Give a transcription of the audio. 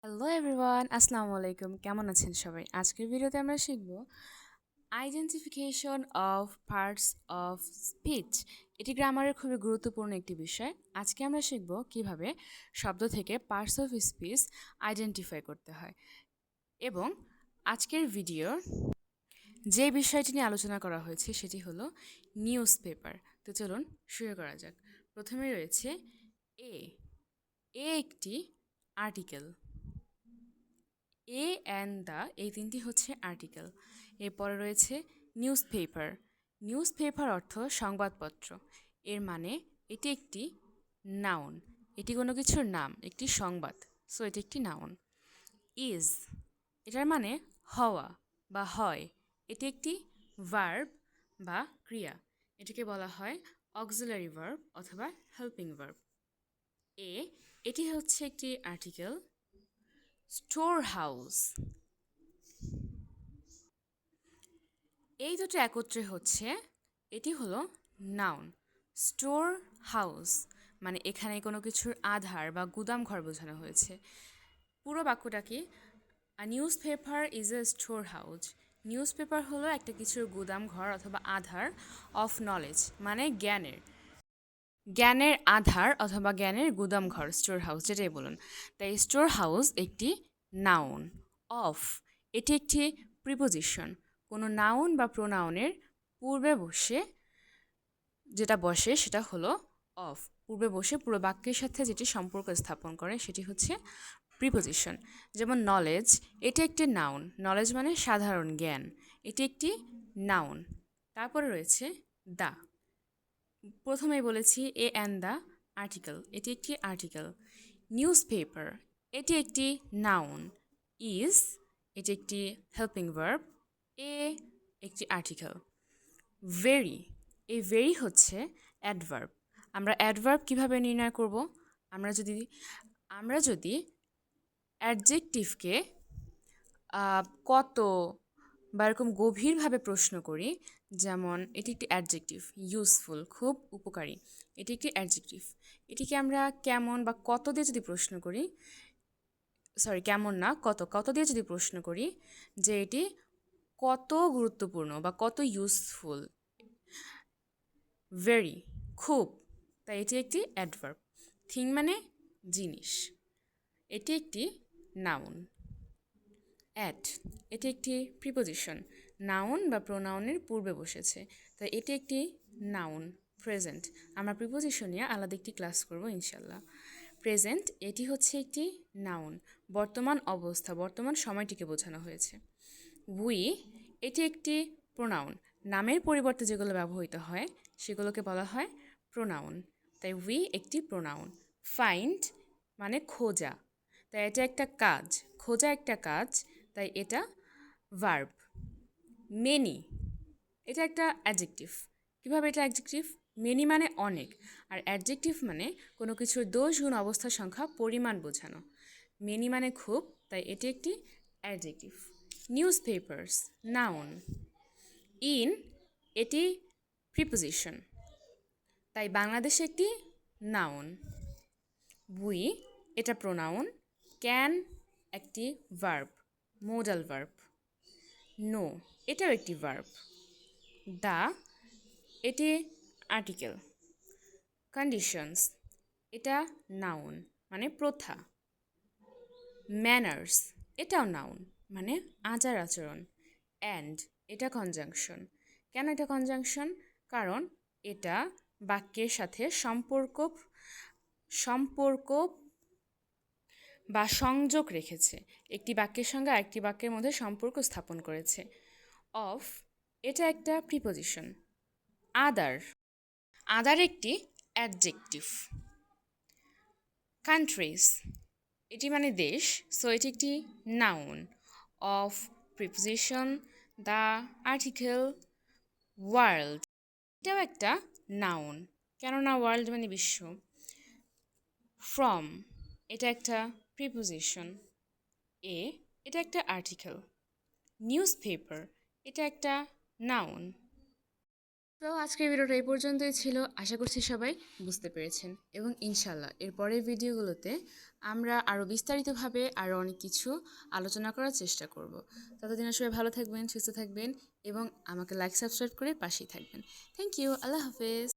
Hello everyone, আসসালামু আলাইকুম। কেমন আছেন সবাই? আজকের ভিডিওতে আমরা শিখব identification of parts of speech. এটি গ্রামারের খুবই গুরুত্বপূর্ণ একটি বিষয়। আজকে আমরা শিখব কিভাবে শব্দ থেকে পার্টস অফ স্পিচ আইডেন্টিফাই করতে হয়। এবং আজকের ভিডিওর যে বিষয়টি নিয়ে আলোচনা করা হয়েছে সেটি হলো নিউজ পেপার। তো চলুন শুরু করা যাক। প্রথমে রয়েছে এ। এ একটি আর্টিকেল। এ অ্যান্ড দ্য এই তিনটি হচ্ছে আর্টিকেল। এরপরে রয়েছে নিউজ পেপার। নিউজ পেপার অর্থ সংবাদপত্র। এর মানে এটি একটি নাউন। এটি কোনো কিছুর নাম, একটি সংবাদ। সো এটি একটি নাউন। ইজ এটার মানে হওয়া বা হয়। এটি একটি ভার্ব বা ক্রিয়া। এটাকে বলা হয় অক্সিলারি ভার্ব অথবা হেল্পিং ভার্ব। এ এটি হচ্ছে একটি আর্টিকেল। স্টোর হাউস এই দুটো একত্রে হচ্ছে এটি হলো নাউন। স্টোর হাউস মানে এখানে কোনো কিছুর আধার বা গুদাম ঘর বোঝানো হয়েছে। পুরো বাক্যটা কি? A news paper is a store house. News paper হলো একটা কিছুর গুদাম ঘর অথবা আধার অফ নলেজ মানে জ্ঞানের। জ্ঞানের আধার অথবা জ্ঞানের গুদাম ঘর, স্টোর হাউস যেটাই বলুন। তাই স্টোর হাউস একটি নাউন। অফ এটি একটি প্রিপোজিশন। কোনো নাউন বা প্রোনাউনের পূর্বে বসে যেটা বসে সেটা হলো অফ। পূর্বে বসে পুরো বাক্যের সাথে যেটি সম্পর্ক স্থাপন করে সেটি হচ্ছে প্রিপোজিশন। যেমন নলেজ, এটি একটি নাউন। নলেজ মানে সাধারণ জ্ঞান, এটি একটি নাউন। তারপরে রয়েছে দা। প্রথমেই বলেছি এ অ্যান্ড দ্য আর্টিকেল, এটি একটি আর্টিকেল। নিউজ পেপার এটি একটি নাউন। ইজ এটি একটি হেল্পিং ভার্ব। এ একটি আর্টিকেল। ভেরি এই ভেরি হচ্ছে অ্যাডভার্ব। আমরা অ্যাডভার্ব কিভাবে নির্ণয় করব? আমরা যদি অ্যাডজেক্টিভকে কত বা এরকম গভীরভাবে প্রশ্ন করি, যেমন এটি একটি অ্যাডজেক্টিভ, ইউজফুল খুব উপকারী, এটি একটি অ্যাডজেক্টিভ। এটিকে আমরা কেমন বা কত দিয়ে যদি প্রশ্ন করি, কেমন না, কত কত দিয়ে যদি প্রশ্ন করি যে এটি কত গুরুত্বপূর্ণ বা কত ইউজফুল, ভেরি খুব, তাই এটি একটি অ্যাডভার্ব। থিং মানে জিনিস, এটি একটি নাউন। অ্যাট এটি একটি প্রিপোজিশন। নাউন বা প্রোনাউনের পূর্বে বসেছে, তাই এটি একটি নাউন। প্রেজেন্ট আমরা প্রিপোজিশন নিয়ে আলাদা একটি ক্লাস করব ইনশাল্লাহ। প্রেজেন্ট এটি হচ্ছে একটি নাউন। বর্তমান অবস্থা, বর্তমান সময়টিকে বোঝানো হয়েছে। উই এটি একটি প্রোনাউন। নামের পরিবর্তে যেগুলো ব্যবহৃত হয় সেগুলোকে বলা হয় প্রোনাউন, তাই উই একটি প্রোনাউন। ফাইন্ড মানে খোঁজা, তাই এটা একটা কাজ। খোঁজা একটা কাজ, তাই এটা ভার্ব। মেনি এটা একটা অ্যাডজেক্টিভ। কীভাবে এটা অ্যাডজেক্টিভ? মেনি মানে অনেক, আর অ্যাডজেক্টিভ মানে কোনো কিছুর দোষ গুণ অবস্থা সংখ্যা পরিমাণ বোঝানো। মেনি মানে খুব, তাই এটি একটি adjective. News papers noun. In এটি প্রিপোজিশন, তাই বাংলাদেশে একটি নাউন। উই এটা প্রোনাউন। ক্যান একটি ভার্ব, মোডাল ভার্ব। নো এটাও একটি ভার্ব। দা এটি আর্টিকেল। কন্ডিশনস এটা নাউন মানে প্রথা। ম্যানার্স এটাও নাউন মানে আচার আচরণ। অ্যান্ড এটা কনজাংশন। কেন এটা কনজাংশন? কারণ এটা বাক্যের সাথে সম্পর্ক বা সংযোগ রেখেছে, একটি বাক্যের সঙ্গে আরেকটি বাক্যের মধ্যে সম্পর্ক স্থাপন করেছে। অফ এটা একটা প্রিপোজিশন। আদার আদার একটি অ্যাডজেক্টিভ। কান্ট্রিজ এটি মানে দেশ, সো এটি একটি noun. Of preposition. The article. World এটাও একটা নাউন, কেননা ওয়ার্ল্ড মানে বিশ্ব। ফ্রম এটা একটা প্রিপোজিশন। এ এটা একটা আর্টিকেল। নিউজ পেপার এটা একটা নাউন। তো তো আজকের ভিডিওটা এই পর্যন্তই ছিল। আশা করছি সবাই বুঝতে পেরেছেন এবং ইনশাল্লাহ এর পরের ভিডিওগুলোতে আমরা আরও বিস্তারিতভাবে আরও অনেক কিছু আলোচনা করার চেষ্টা করব। ততদিন সবাই ভালো থাকবেন, সুস্থ থাকবেন এবং আমাকে লাইক সাবস্ক্রাইব করে পাশেই থাকবেন। Thank you. আল্লাহ হাফেজ।